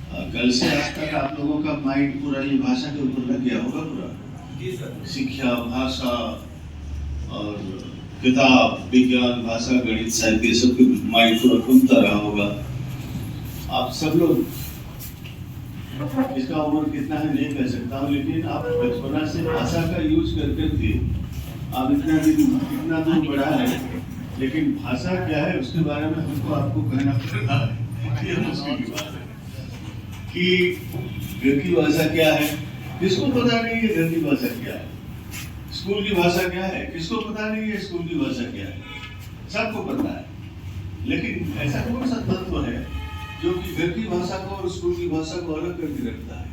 कल से आज तक आप लोगों का माइंड पूरा ये भाषा के ऊपर लग गया होगा पूरा। जी सर। शिक्षा, भाषा और किताब, विज्ञान, भाषा, गणित, साहित्य, सबके माइंड पूरा घूमता रहा होगा। आप सब लोग, इसका उम्र कितना है नहीं कह सकता हूँ, लेकिन आप बचपना से भाषा का यूज कर करके आप इतना दूर बढ़ा है, लेकिन भाषा क्या है उसके बारे में हमको आपको कहना पड़ेगा। ये मुश्किल की बात है कि घर की भाषा क्या है, किसको पता नहीं है घर की भाषा क्या है। स्कूल की भाषा क्या है, किसको पता नहीं है स्कूल की भाषा क्या है। सबको पता है, लेकिन ऐसा कौन सा तत्व है जो कि घर की भाषा को और स्कूल की भाषा को अलग करके रखता है।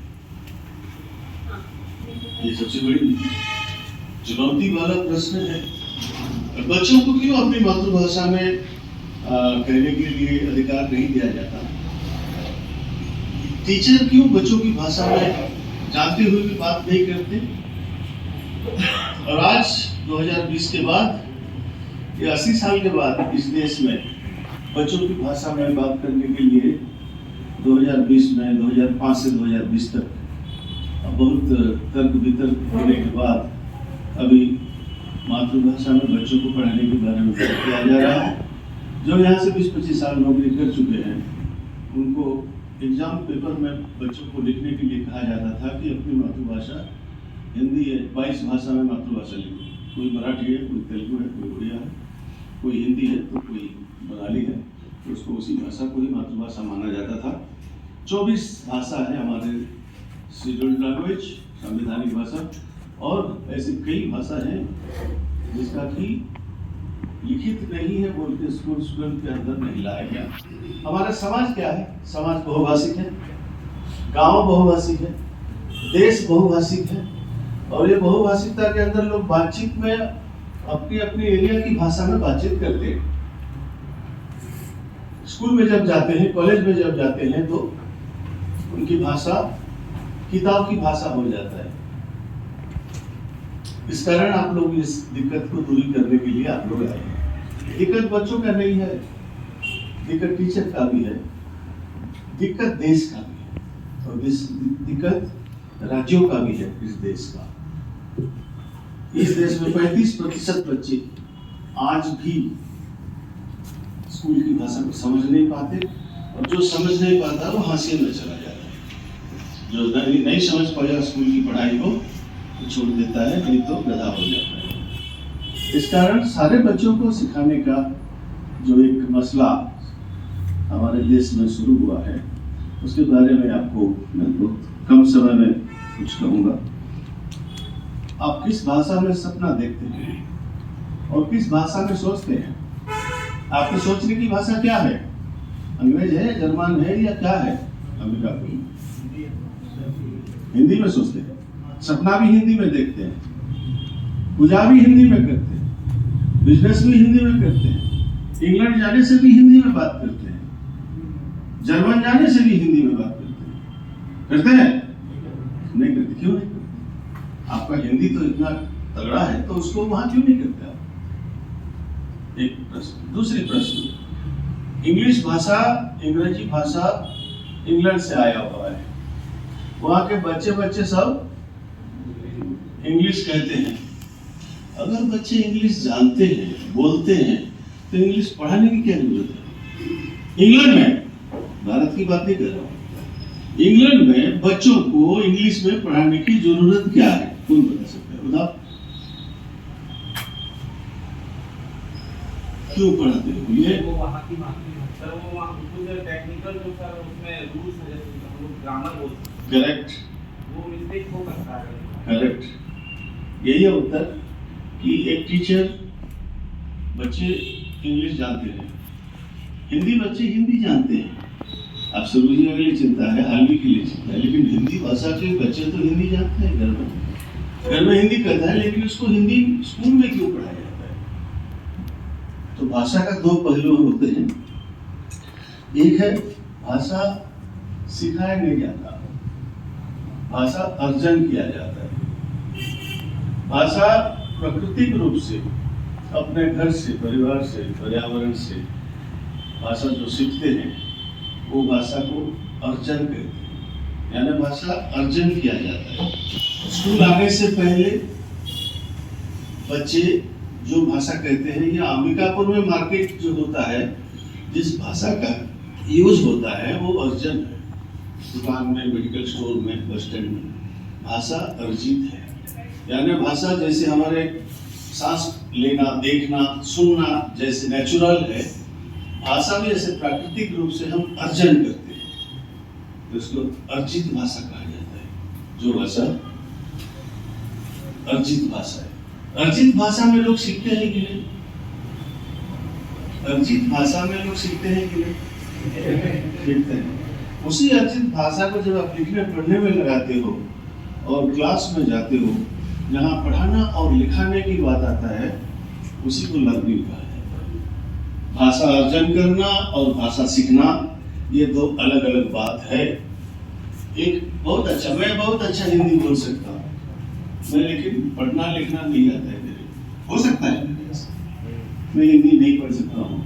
ये सबसे बड़ी चुनौती वाला प्रश्न है। बच्चों को क्यों अपनी मातृभाषा में कहने के लिए अधिकार नहीं दिया जाता? टीचर क्यों बच्चों की भाषा में जानते हुए भी बात नहीं करते? और आज 2020 के बाद या 80 साल के बाद इस देश में बच्चों की भाषा में बात करने के लिए 2020 में 2005 से 2020 तक बहुत तर्क वितर्क होने के बाद अभी मातृभाषा में बच्चों को पढ़ाने के बारे में बात किया जा रहा है। जो यहाँ से 20-25 साल नौकरी कर चुके हैं, उनको एग्जाम पेपर में बच्चों को लिखने के लिए कहा जाता था कि अपनी मातृभाषा हिंदी है, 22 भाषा में मातृभाषा लिखो। कोई मराठी है, कोई तेलुगु है, कोई उड़िया है, कोई हिंदी है तो कोई बंगाली है, तो उसको उसी भाषा को ही मातृभाषा माना जाता था। 24 भाषा है हमारे शेड्यूल्ड लैंग्वेज, संवैधानिक भाषा, और ऐसी कई भाषा हैं जिसका कि लिखित नहीं है बोल के स्कूल के अंदर नहीं लाया गया। हमारा समाज क्या है? समाज बहुभाषिक है, गांव बहुभाषिक है, देश बहुभाषिक है, और ये बहुभाषिकता के अंदर लोग बातचीत में अपनी अपनी एरिया की भाषा में बातचीत करते हैं। स्कूल में जब जाते हैं, कॉलेज में जब जाते हैं, तो उनकी भाषा किताब की भाषा हो जाता है। इस कारण आप लोग इस दिक्कत को दूरी करने के लिए आप लोग आए हैं। दिक्कत बच्चों का नहीं है, दिक्कत टीचर का भी है, दिक्कत देश का भी है, और दिक्कत राज्यों का भी है। इस देश का, इस देश में 35% बच्चे आज भी स्कूल की भाषा को समझ नहीं पाते, और जो समझ नहीं पाता वो हाशिए में चला जाता है। जो नहीं समझ पाया स्कूल की पढ़ाई को तो छोड़ देता है, नहीं तो गधा हो जाता है। इस कारण सारे बच्चों को सिखाने का जो एक मसला हमारे देश में शुरू हुआ है, उसके बारे में आपको मैं बहुत कम समय में कुछ कहूँगा। आप किस भाषा में सपना देखते हैं और किस भाषा में सोचते हैं? आपकी सोचने की भाषा क्या है? अंग्रेज है, जर्मन है, या क्या है? अमेरिका की हिंदी में सोचते हैं, सपना भी हिंदी में देखते हैं, पूजा भी हिंदी में करते हैं, बिजनेस भी हिंदी में करते हैं, इंग्लैंड जाने से भी हिंदी में बात करते हैं, जर्मन जाने से भी हिंदी में बात करते हैं। नहीं करते। क्यों नहीं करते? आपका हिंदी तो इतना तगड़ा है, तो उसको वहां क्यों नहीं करते आप? एक प्रश्न। दूसरी प्रश्न, इंग्लिश भाषा, अंग्रेजी भाषा इंग्लैंड से आया हुआ है। वहां के बच्चे सब इंग्लिश कहते हैं। अगर बच्चे इंग्लिश जानते हैं, बोलते हैं, तो इंग्लिश पढ़ाने की क्या जरूरत है? इंग्लैंड में, भारत की बात नहीं कर रहा हूं, इंग्लैंड में बच्चों को इंग्लिश में पढ़ाने की जरूरत क्या है? कौन बता सकता है? बताओ, क्यों पढ़ाते हो? ये वो वहाँ की सर, वो वहाँ कुछ टेक्निकल जो सर उसमें रूल्स है, जैसे हम लोग ग्रामर बोलते हैं। करेक्ट, वो मिस्टेक हो सकता है। करेक्ट। यही है उत्तर कि एक टीचर, बच्चे इंग्लिश जानते हैं, हिंदी बच्चे हिंदी जानते हैं। आप सरोजी के लिए चिंता है, हालवी के लिए चिंता है, लेकिन हिंदी भाषा के बच्चे तो हिंदी जानते हैं। घर में हिंदी कहता है, लेकिन उसको हिंदी स्कूल में क्यों पढ़ाया जाता है? तो भाषा का दो पहलू होते हैं। एक है भाषा सिखाया नहीं जाता, भाषा अर्जन किया जाता है। भाषा प्राकृतिक रूप से अपने घर से, परिवार से, पर्यावरण से भाषा जो सीखते हैं, वो भाषा को अर्जन कहते हैं। यानी भाषा अर्जन किया जाता है। स्कूल आने से पहले बच्चे जो भाषा कहते हैं, या अंबिकापुर में मार्केट जो होता है, जिस भाषा का यूज होता है वो अर्जन है। दुकान में, मेडिकल स्टोर में, बस स्टैंड में भाषा अर्जित है। यानी भाषा जैसे हमारे सांस लेना, देखना, सुनना जैसे नेचुरल है, भाषा भी ऐसे प्राकृतिक रूप से हम अर्जन करते हैं, तो इसको अर्जित भाषा कहा जाता है। जो भाषा अर्जित भाषा है। अर्जित भाषा में लोग सीखते हैं कि नहीं? अर्जित भाषा में लोग सीखते हैं कि नहीं? सीखते हैं। उसी अर्जित भाषा को जब आप लिखने पढ़ने में लगाते हो और क्लास में जाते हो, जहाँ पढ़ाना और लिखाने की बात आता है, उसी को लर्निंग कहा जाता है। भाषा अर्जन करना और भाषा सीखना ये दो अलग अलग बात है। एक बहुत अच्छा, मैं बहुत अच्छा हिंदी बोल सकता हूँ, मैं लेकिन पढ़ना लिखना नहीं आता है मेरे। हो सकता है मैं हिंदी नहीं पढ़ सकता हूँ,